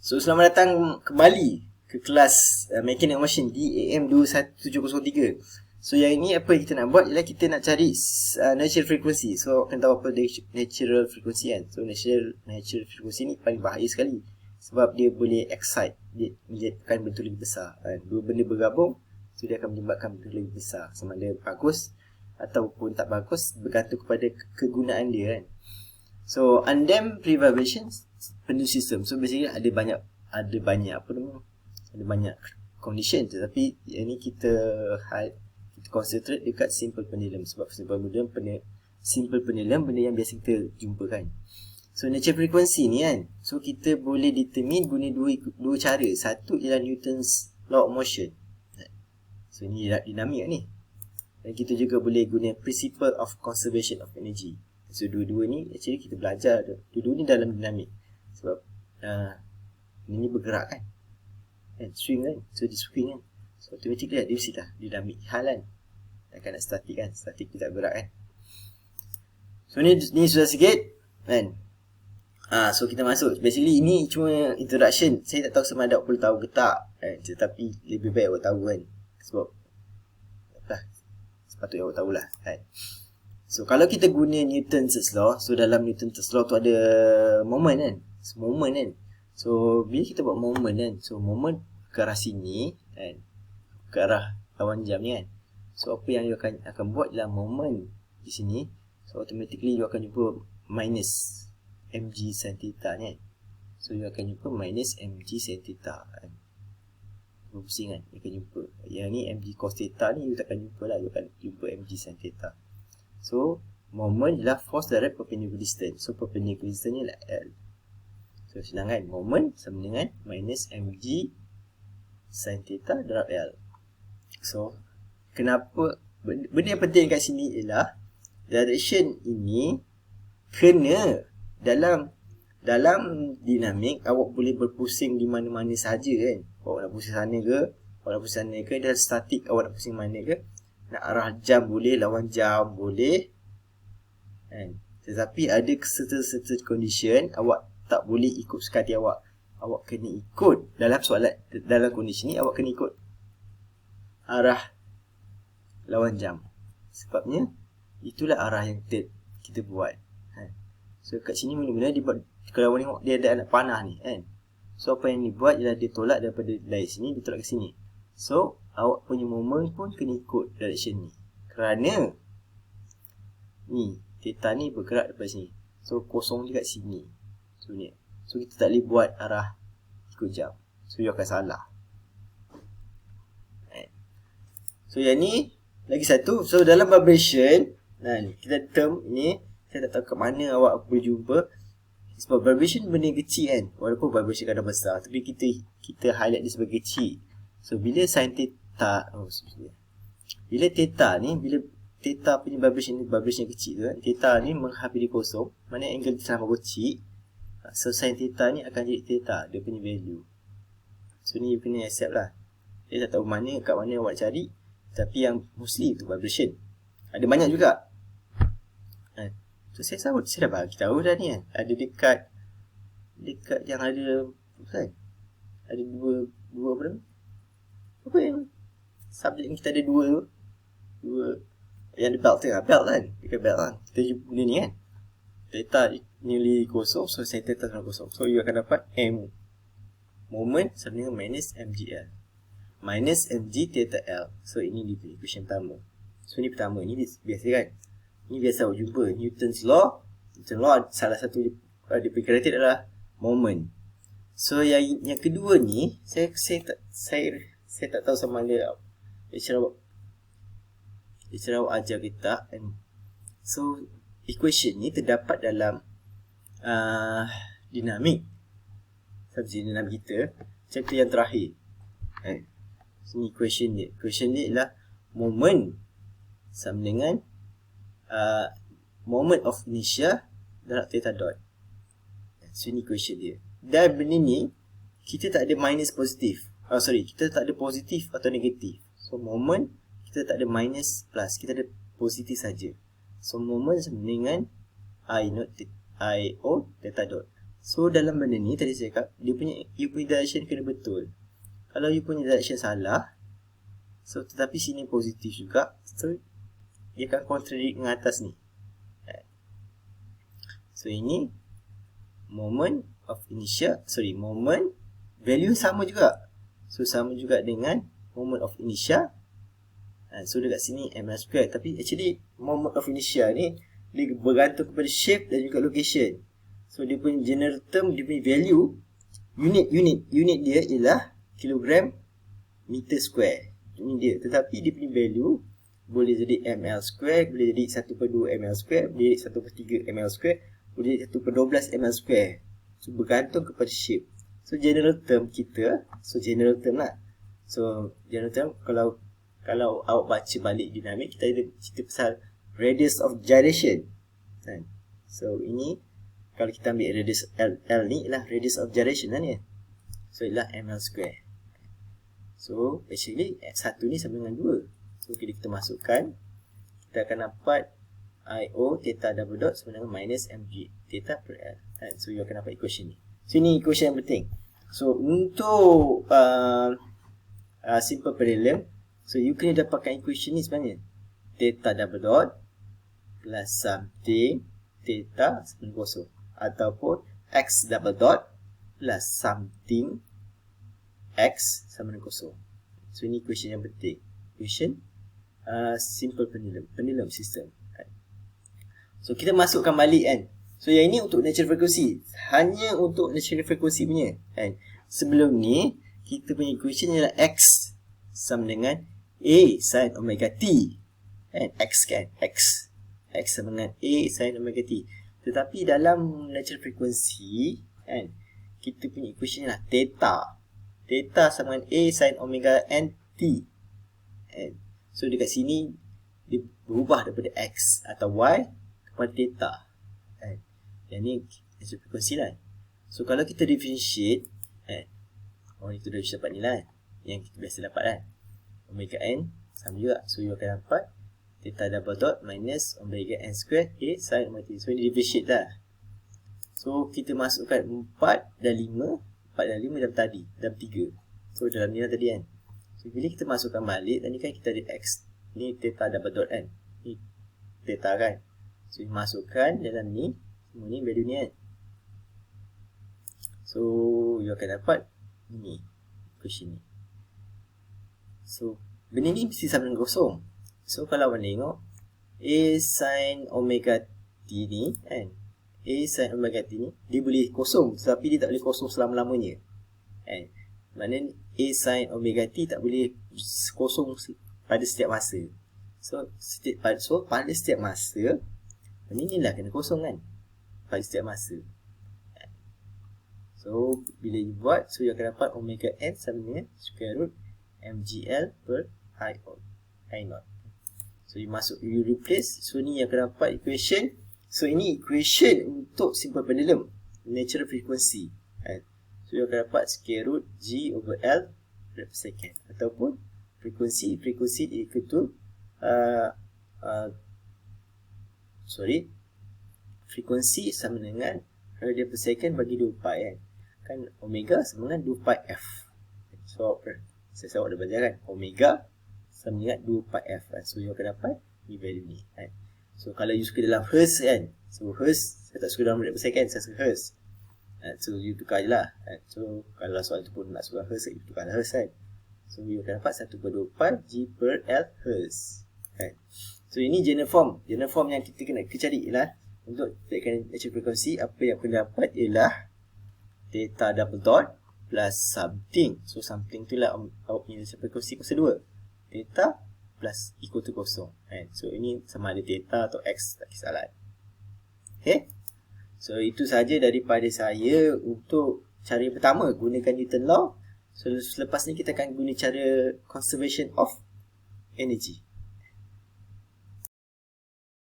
So selamat datang kembali ke kelas Mechanical Motion di AM21703. So yang ini apa yang kita nak buat ialah kita nak cari natural frequency. So kena tahu apa natural frequency kan. So natural frequency ni paling bahaya sekali sebab dia boleh excite, dia menyebabkan bentuk lebih besar kan. Dua benda bergabung, so dia akan menyebabkan bentuk lebih besar. Sama ada bagus ataupun tak bagus bergantung kepada kegunaan dia kan. So undamped pre-vibrations penuh sistem. So basically ada banyak condition, tetapi yang ni kita concentrate dekat simple pendulum sebab simple pendulum benda yang biasa kita jumpa kan. So natural frequency ni kan, so kita boleh determine guna dua cara. Satu ialah Newton's law of motion. So ni dinamik ni. Dan kita juga boleh guna principle of conservation of energy. So dua-dua ni actually kita belajar dua-dua ni dalam dinamik. Sebab ini bergerak kan, swing kan, so dia swing kan, so automatically dia mesti dah dinamik hal kan. Takkan nak statik kan, statik dia tak bergerak kan. So ni sudah sikit kan. So kita masuk. Basically ini cuma introduction. Saya tak tahu sama ada awak perlu tahu ke tak kan? Tetapi lebih baik awak tahu kan, sebab sepatutnya awak tahulah kan. So kalau kita guna Newton's law, so dalam Newton's law tu ada moment kan, moment kan. So bila kita buat moment kan, so moment ke arah sini kan, ke arah lawan jam ni kan. So apa yang you akan buat ialah moment di sini. So automatically you akan jumpa minus mg sin theta ni kan. So you akan jumpa minus mg sin theta kan. Pusing kan, you akan jumpa. Yang ni mg cos theta ni you takkan jumpa lah, you akan jumpa mg sin theta. So moment ialah force direct perpendicular distance. So perpendicular distance ni ialah L. So senang kan, moment sama dengan minus mg sin theta darab L. So kenapa benda yang penting kat sini ialah direction ini kena dalam dinamik awak boleh berpusing di mana-mana saja kan. Awak nak pusing sana ke, awak nak pusing sana ke, dalam statik awak nak pusing mana ke, nak arah jam boleh, lawan jam boleh kan. Tetapi ada certain condition awak tak boleh ikut suka hati awak. Awak kena ikut dalam soalan, dalam kondisi ni awak kena ikut arah lawan jam. Sebabnya itulah arah yang kita buat kan. So kat sini mula-mula dia buat, kalau awak tengok dia ada anak panah ni kan. So apa yang dibuat ialah dia tolak daripada dari sini, dia tolak ke sini. So awak punya moment pun kena ikut direction ni. Kerana ni theta ni bergerak daripada sini. So kosong dia kat sini. So ni. So kita tak boleh buat arah ikut jam. So you akan salah. So yang ni lagi satu. So dalam vibration kita term ni, saya tak tahu kat mana awak boleh jumpa. Sebab vibration benda kecil kan. Walaupun vibration kadang besar, tapi kita highlight dia sebagai kecil. So bila sin theta, bila theta ni, bila theta punya vibration kecil tu kan, theta ni menghampiri kosong, mana angle dia sama kecil. So sin theta ni akan jadi theta, dia punya value. So ni kena accept lah. Saya tak tahu kat mana awak cari, tapi yang mostly tu vibration. Ada banyak juga. So saya dah bagi tahu dah ni kan. Ada dekat yang ada kan. Ada dua apa nama? Apa yang subjek yang kita ada dua yang ada belt tu kan. Belt kan. Dekat belt kan. Kita guna ni kan. Theta nearly kosong. So sin theta sama kosong. So you akan dapat M moment sama dengan minus mgl. Minus mg theta L. So ini di equation pertama. So ni pertama. Ni biasa kan. Ni biasa awak jumpa. Newton's law. Salah satu dia perkirakan adalah moment. So yang kedua ni saya tak tahu sama ada lecturer awak ajar ke tak. So equation ni terdapat dalam dinamik. Subjek dinamik kita, chapter yang terakhir. Sini equation dia. Equation dia ialah moment sama dengan moment of inertia darab theta dot. So ini equation dia. Dan benda ni kita tak ada minus positif. Kita tak ada positif atau negatif. So moment kita tak ada minus plus, kita ada positif saja. So moment sama dengan I0 theta dot. So dalam benda ni tadi saya cakap, you punya direction kena betul. Kalau you punya direction salah, so tetapi sini positif juga, so dia akan contradict dengan atas ni. So ini moment of inertia, moment value sama juga. So sama juga dengan moment of inertia. So dekat sini ml square, tapi actually moment of inertia ni dia bergantung kepada shape dan juga location. So dia punya general term, dia punya value, unit dia ialah kilogram meter square. Ini dia. Tetapi dia punya value boleh jadi ml square, boleh jadi 1/2 ml square, boleh jadi 1/3 ml square, boleh jadi 1/12 ml square. So bergantung kepada shape. So general term kita, general term lah. So general term, kalau awak baca balik dinamik, kita ada cerita pasal radius of gyration. So ini kalau kita ambil radius L ni ialah radius of gyration lah ni. So ialah ml square. So actually F1 ni sama dengan 2. So bila kita masukkan, kita akan dapat IO theta double dot sama dengan minus mg theta per L. So you akan dapat equation ni. So ini equation yang penting. So untuk simple pendulum, so you kena dapatkan equation ni sebenarnya. Theta double dot plus something theta sama dengan 0. Ataupun x double dot plus something x sama dengan 0. So ini equation yang penting. Equation simple pendulum system. So kita masukkan balik kan. So yang ini untuk natural frequency. Hanya untuk natural frequency punya kan. Sebelum ni kita punya equation ialah x sama dengan a sin omega t kan. X kan, x sama dengan a sin omega t. Tetapi dalam natural frequency kan, kita punya equation ialah theta. Theta sama dengan a sin omega n t. So dekat sini dia berubah daripada x atau y kepada theta. Yang ni natural frequency lah. So kalau kita differentiate, itu dah bisa dapat ni lah. Yang kita biasa dapat kan. Omega n sama juga. So you akan dapat theta double dot minus omega n square a sin omega t. So ini differentiate lah. So kita masukkan 4 dan 5. 4 dan 5 dalam tadi, dalam 3. So dalam ni lah tadi kan. So bila kita masukkan balik, tadi kan kita ada x. Ni theta double dot kan. Ni theta kan. So masukkan dalam ni. Semua ni value ni kan. So you akan dapat ini equation ni. So benda ni mesti sama dengan kosong. So kalau awak tengok a sin omega t ni kan, a sin omega t ni dia boleh kosong, tetapi dia tak boleh kosong selama-lamanya kan. Maknanya a sin omega t tak boleh kosong pada setiap masa. So pada setiap masa ni lah kena kosong kan, pada setiap masa. So bila you buat, so you akan dapat omega n sama dengan square root mgl per I naught. So you replace. So ni yang akan dapat equation. So ini equation untuk simple pendulum, natural frequency kan. So you akan dapat square root g over l per second. Ataupun frequency equal to frequency sama dengan radian per second bagi 2 pi kan omega sama dengan 2 pi f. So saya awak dah belajar kan, omega sama dengan 2 pi f kan. So you akan dapat ni value ni kan. So kalau you suka dalam hertz kan, so hertz saya tak suka dalam radian per second, saya suka hertz kan. So you tukar je lah kan. So kalau soal tu pun nak suka hertz, you tukar hertz kan. So you akan dapat 1/2 pi g per l hertz kan. So ini general form yang kita kena cari ialah untuk tekan natural frequency. Apa yang kena dapat ialah theta double dot plus something. So something tu lah awak punya natural frequency kuasa 2. Theta plus equal to 0 kan. So ini sama ada theta atau x, tak kisahlah. Okay. So itu saja daripada saya untuk cara yang pertama, gunakan Newton law. So selepas ni kita akan guna cara conservation of energy.